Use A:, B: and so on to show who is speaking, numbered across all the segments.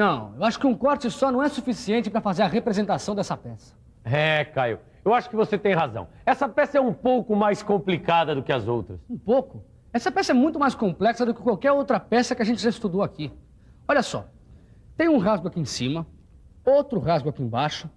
A: Não, eu acho que um corte só não é suficiente para fazer a representação dessa peça.
B: É, Caio, eu acho que você tem razão. Essa peça é um pouco mais complicada do que as outras.
A: Um pouco? Essa peça é muito mais complexa do que qualquer outra peça que a gente já estudou aqui. Olha só, tem um rasgo aqui em cima, outro rasgo aqui embaixo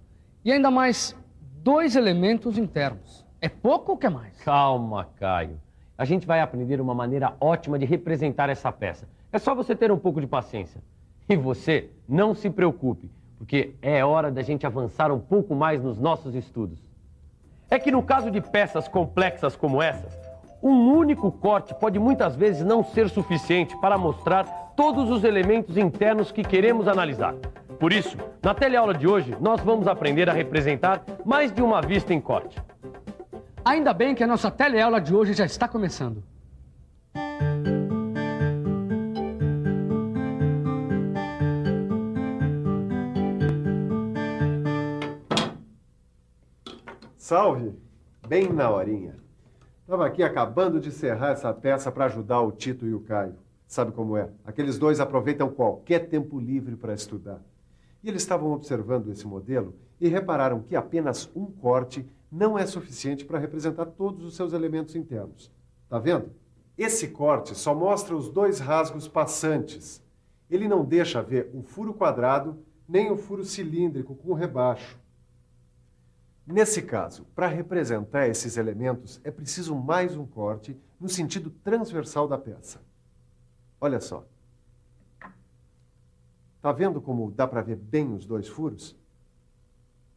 A: e ainda mais 2 elementos internos. É pouco ou quer mais?
B: Calma, Caio. A gente vai aprender uma maneira ótima de representar essa peça. É só você ter um pouco de paciência. E você não se preocupe, porque é hora da gente avançar um pouco mais nos nossos estudos. É que no caso de peças complexas como essas, um único corte pode muitas vezes não ser suficiente para mostrar todos os elementos internos que queremos analisar. Por isso, na teleaula de hoje, nós vamos aprender a representar mais de uma vista em corte.
A: Ainda bem que a nossa teleaula de hoje já está começando.
C: Salve! Bem na horinha. Estava aqui acabando de encerrar essa peça para ajudar o Tito e o Caio. Sabe como é? Aqueles dois aproveitam qualquer tempo livre para estudar. E eles estavam observando esse modelo e repararam que apenas um corte não é suficiente para representar todos os seus elementos internos. Tá vendo? Esse corte só mostra os 2 rasgos passantes. Ele não deixa ver o furo quadrado nem o furo cilíndrico com rebaixo. Nesse caso, para representar esses elementos, é preciso mais um corte no sentido transversal da peça. Olha só. Tá vendo como dá para ver bem os 2 furos?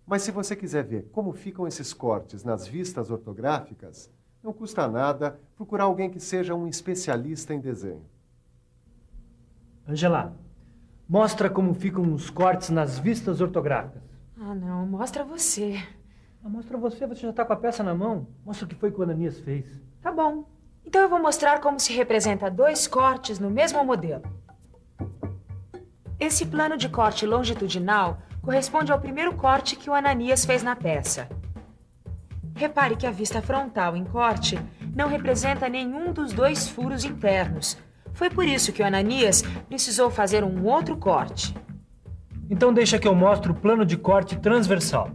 C: Mas se você quiser ver como ficam esses cortes nas vistas ortográficas, não custa nada procurar alguém que seja um especialista em desenho.
D: Angela, mostra como ficam os cortes nas vistas ortográficas.
E: Ah, não. Mostra você.
D: Mostra você já está com a peça na mão. Mostra o que foi que o Ananias fez.
E: Tá bom. Então eu vou mostrar como se representa 2 cortes no mesmo modelo. Esse plano de corte longitudinal corresponde ao primeiro corte que o Ananias fez na peça. Repare que a vista frontal em corte não representa nenhum dos 2 furos internos. Foi por isso que o Ananias precisou fazer um outro corte.
D: Então deixa que eu mostre o plano de corte transversal.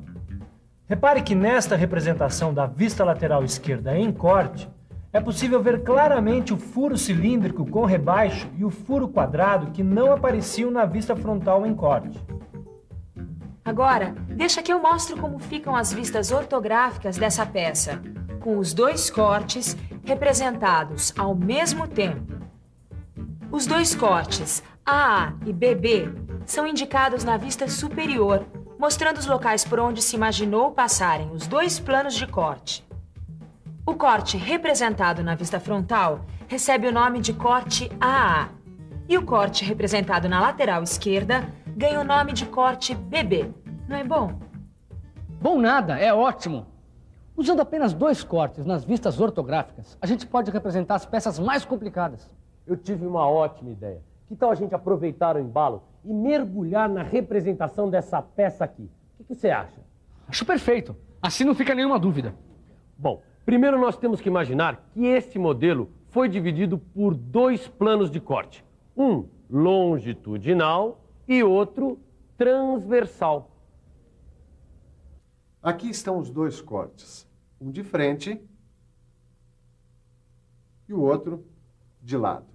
D: Repare que nesta representação da vista lateral esquerda em corte, é possível ver claramente o furo cilíndrico com rebaixo e o furo quadrado que não apareciam na vista frontal em corte.
E: Agora, deixa que eu mostro como ficam as vistas ortográficas dessa peça, com os 2 cortes representados ao mesmo tempo. Os 2 cortes, AA e BB, são indicados na vista superior, mostrando os locais por onde se imaginou passarem os 2 planos de corte. O corte representado na vista frontal recebe o nome de corte AA, e o corte representado na lateral esquerda ganha o nome de corte BB. Não é bom?
A: Bom nada, é ótimo. Usando apenas 2 cortes nas vistas ortográficas, a gente pode representar as peças mais complicadas.
B: Eu tive uma ótima ideia. Que tal a gente aproveitar o embalo e mergulhar na representação dessa peça aqui? O que você acha?
A: Acho perfeito. Assim não fica nenhuma dúvida.
B: Bom, primeiro nós temos que imaginar que esse modelo foi dividido por 2 planos de corte. Um longitudinal e outro transversal.
C: Aqui estão os 2 cortes. Um de frente e o outro de lado.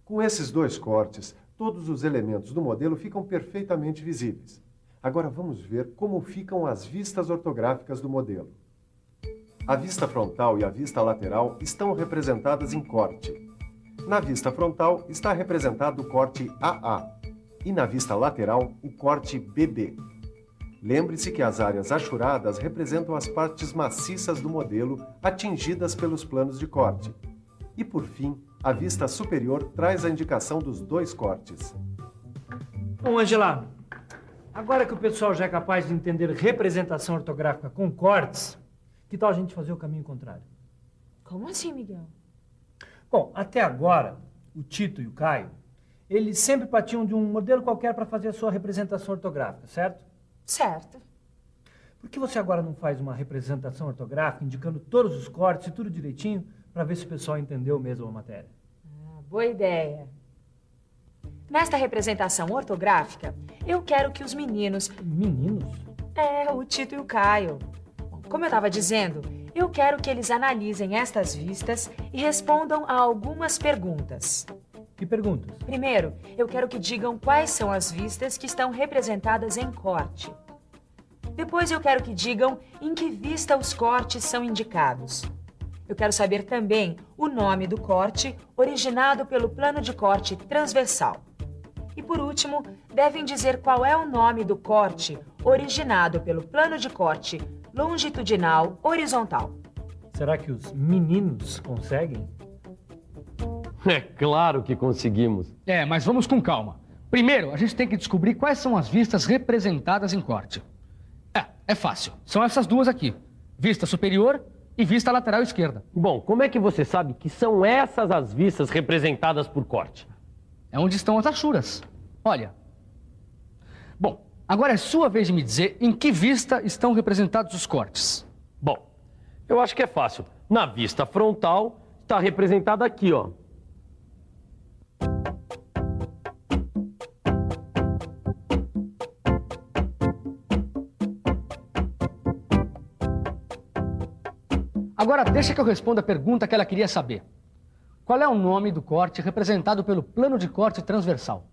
C: Com esses 2 cortes, todos os elementos do modelo ficam perfeitamente visíveis. Agora vamos ver como ficam as vistas ortográficas do modelo. A vista frontal e a vista lateral estão representadas em corte. Na vista frontal está representado o corte AA e na vista lateral o corte BB. Lembre-se que as áreas achuradas representam as partes maciças do modelo atingidas pelos planos de corte. E por fim, a vista superior traz a indicação dos 2 cortes.
D: Bom, Angela, agora que o pessoal já é capaz de entender representação ortográfica com cortes, que tal a gente fazer o caminho contrário?
E: Como assim, Miguel?
D: Bom, até agora, o Tito e o Caio, eles sempre partiam de um modelo qualquer para fazer a sua representação ortográfica, certo?
E: Certo.
D: Por que você agora não faz uma representação ortográfica indicando todos os cortes e tudo direitinho para ver se o pessoal entendeu mesmo a matéria?
E: boa ideia. Nesta representação ortográfica, eu quero que os meninos...
D: Meninos?
E: O Tito e o Caio. Como eu estava dizendo, eu quero que eles analisem estas vistas e respondam a algumas perguntas.
D: Que perguntas?
E: Primeiro, eu quero que digam quais são as vistas que estão representadas em corte. Depois eu quero que digam em que vista os cortes são indicados. Eu quero saber também o nome do corte originado pelo plano de corte transversal. E por último, devem dizer qual é o nome do corte originado pelo plano de corte longitudinal horizontal.
D: Será que os meninos conseguem?
B: É claro que conseguimos.
A: Mas vamos com calma. Primeiro, a gente tem que descobrir quais são as vistas representadas em corte. É fácil. São essas duas aqui. Vista superior e vista lateral esquerda.
B: Bom, como é que você sabe que são essas as vistas representadas por corte?
A: É onde estão as achuras. Olha. Bom, agora é sua vez de me dizer em que vista estão representados os cortes.
B: Bom, eu acho que é fácil. Na vista frontal, está representada aqui, ó.
A: Agora deixa que eu responda a pergunta que ela queria saber. Qual é o nome do corte representado pelo plano de corte transversal?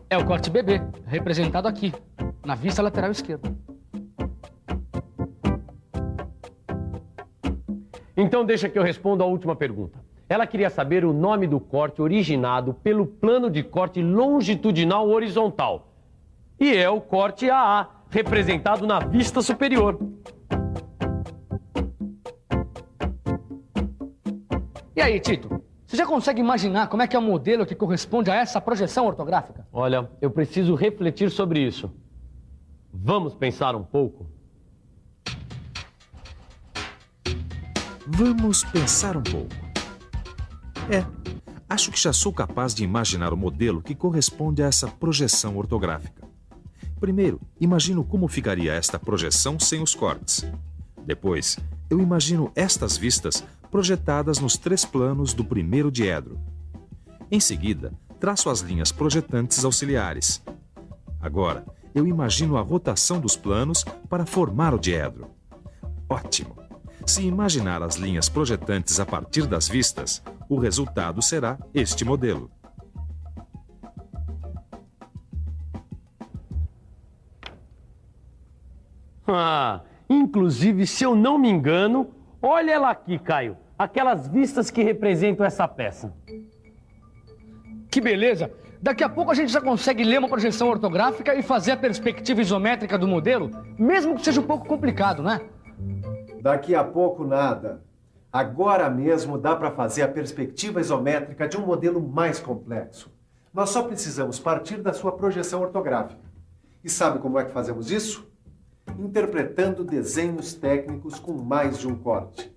A: É o corte BB, representado aqui, na vista lateral esquerda.
B: Então deixa que eu responda a última pergunta. Ela queria saber o nome do corte originado pelo plano de corte longitudinal horizontal. E é o corte AA, representado na vista superior.
A: E aí, Tito? Você já consegue imaginar como é que é o modelo que corresponde a essa projeção ortográfica?
B: Olha, eu preciso refletir sobre isso. Vamos pensar um pouco?
F: Vamos pensar um pouco. Acho que já sou capaz de imaginar o modelo que corresponde a essa projeção ortográfica. Primeiro, imagino como ficaria esta projeção sem os cortes. Depois, eu imagino estas vistas projetadas nos 3 planos do primeiro diedro. Em seguida, traço as linhas projetantes auxiliares. Agora, eu imagino a rotação dos planos para formar o diedro. Ótimo! Se imaginar as linhas projetantes a partir das vistas, o resultado será este modelo.
B: Inclusive, se eu não me engano, olha ela aqui, Caio. Aquelas vistas que representam essa peça.
A: Que beleza! Daqui a pouco a gente já consegue ler uma projeção ortográfica e fazer a perspectiva isométrica do modelo, mesmo que seja um pouco complicado, né?
C: Daqui a pouco nada. Agora mesmo dá para fazer a perspectiva isométrica de um modelo mais complexo. Nós só precisamos partir da sua projeção ortográfica. E sabe como é que fazemos isso? Interpretando desenhos técnicos com mais de um corte.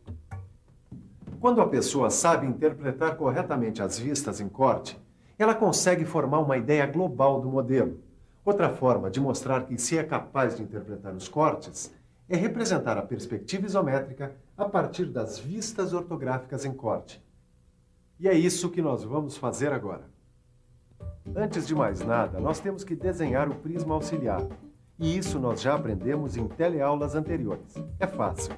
C: Quando a pessoa sabe interpretar corretamente as vistas em corte, ela consegue formar uma ideia global do modelo. Outra forma de mostrar que se é capaz de interpretar os cortes é representar a perspectiva isométrica a partir das vistas ortográficas em corte. E é isso que nós vamos fazer agora. Antes de mais nada, nós temos que desenhar o prisma auxiliar. E isso nós já aprendemos em teleaulas anteriores. É fácil.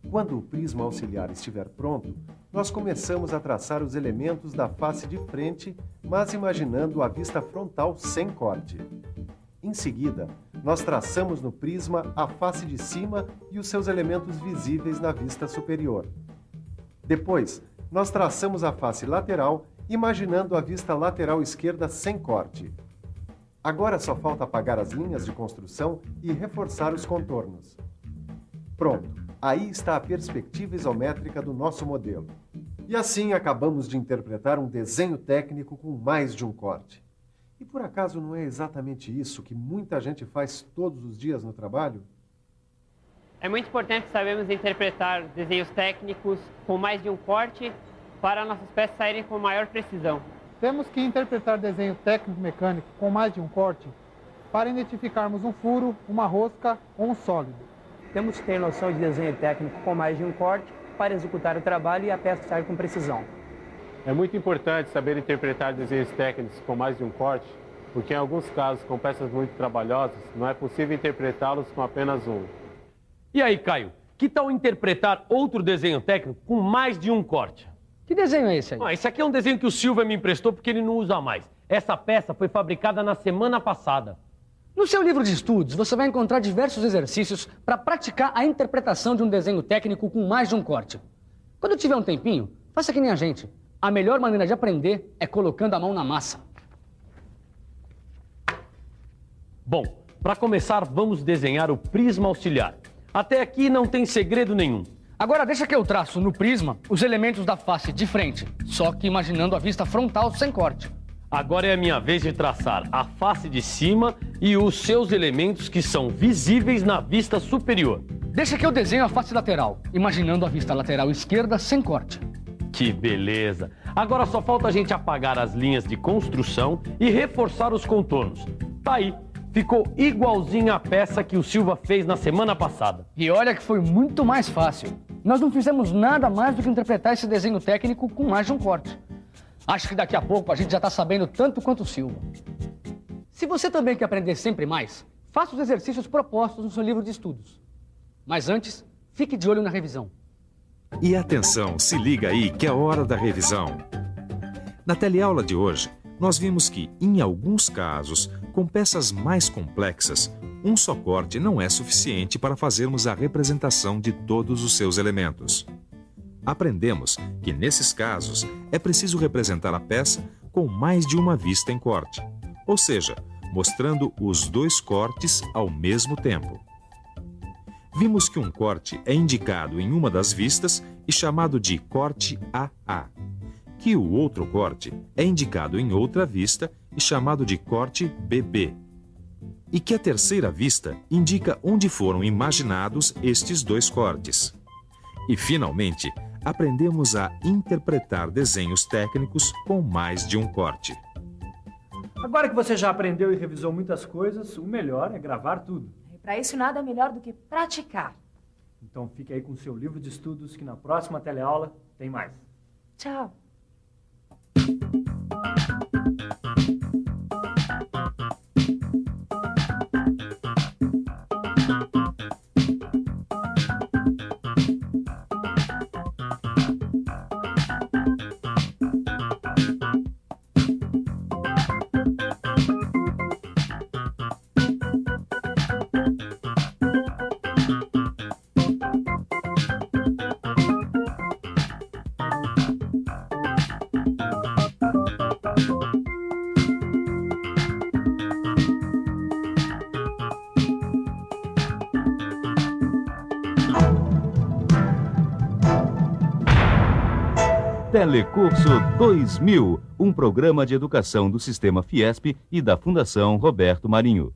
C: Quando o prisma auxiliar estiver pronto, nós começamos a traçar os elementos da face de frente, mas imaginando a vista frontal sem corte. Em seguida, nós traçamos no prisma a face de cima e os seus elementos visíveis na vista superior. Depois, nós traçamos a face lateral, imaginando a vista lateral esquerda sem corte. Agora só falta apagar as linhas de construção e reforçar os contornos. Pronto! Aí está a perspectiva isométrica do nosso modelo. E assim acabamos de interpretar um desenho técnico com mais de um corte. E por acaso não é exatamente isso que muita gente faz todos os dias no trabalho?
G: É muito importante sabermos interpretar desenhos técnicos com mais de um corte para nossas peças saírem com maior precisão.
H: Temos que interpretar desenho técnico-mecânico com mais de um corte para identificarmos um furo, uma rosca ou um sólido.
I: Temos que ter noção de desenho técnico com mais de um corte para executar o trabalho e a peça sair com precisão.
J: É muito importante saber interpretar desenhos técnicos com mais de um corte, porque em alguns casos, com peças muito trabalhosas, não é possível interpretá-los com apenas um.
B: E aí, Caio, que tal interpretar outro desenho técnico com mais de um corte?
A: Que desenho é esse aí?
B: Esse aqui é um desenho que o Silva me emprestou porque ele não usa mais. Essa peça foi fabricada na semana passada.
A: No seu livro de estudos, você vai encontrar diversos exercícios para praticar a interpretação de um desenho técnico com mais de um corte. Quando tiver um tempinho, faça que nem a gente. A melhor maneira de aprender é colocando a mão na massa.
B: Bom, para começar, vamos desenhar o prisma auxiliar. Até aqui não tem segredo nenhum.
A: Agora deixa que eu traço no prisma os elementos da face de frente, só que imaginando a vista frontal sem corte.
B: Agora é a minha vez de traçar a face de cima e os seus elementos que são visíveis na vista superior.
A: Deixa que eu desenho a face lateral, imaginando a vista lateral esquerda sem corte.
B: Que beleza! Agora só falta a gente apagar as linhas de construção e reforçar os contornos. Tá aí, ficou igualzinho à peça que o Silva fez na semana passada.
A: E olha que foi muito mais fácil. Nós não fizemos nada mais do que interpretar esse desenho técnico com mais de um corte. Acho que daqui a pouco a gente já está sabendo tanto quanto o Silva. Se você também quer aprender sempre mais, faça os exercícios propostos no seu livro de estudos. Mas antes, fique de olho na revisão.
F: E atenção, se liga aí que é hora da revisão. Na teleaula de hoje, nós vimos que, em alguns casos, com peças mais complexas, um só corte não é suficiente para fazermos a representação de todos os seus elementos. Aprendemos que, nesses casos, é preciso representar a peça com mais de uma vista em corte, ou seja, mostrando os dois cortes ao mesmo tempo. Vimos que um corte é indicado em uma das vistas e chamado de corte AA, que o outro corte é indicado em outra vista e chamado de corte BB, e que a terceira vista indica onde foram imaginados estes dois cortes. E, finalmente, aprendemos a interpretar desenhos técnicos com mais de um corte.
D: Agora que você já aprendeu e revisou muitas coisas, o melhor é gravar tudo.
E: E para isso nada melhor do que praticar.
D: Então fique aí com o seu livro de estudos que na próxima teleaula tem mais.
E: Tchau.
K: Telecurso 2000, um programa de educação do Sistema Fiesp e da Fundação Roberto Marinho.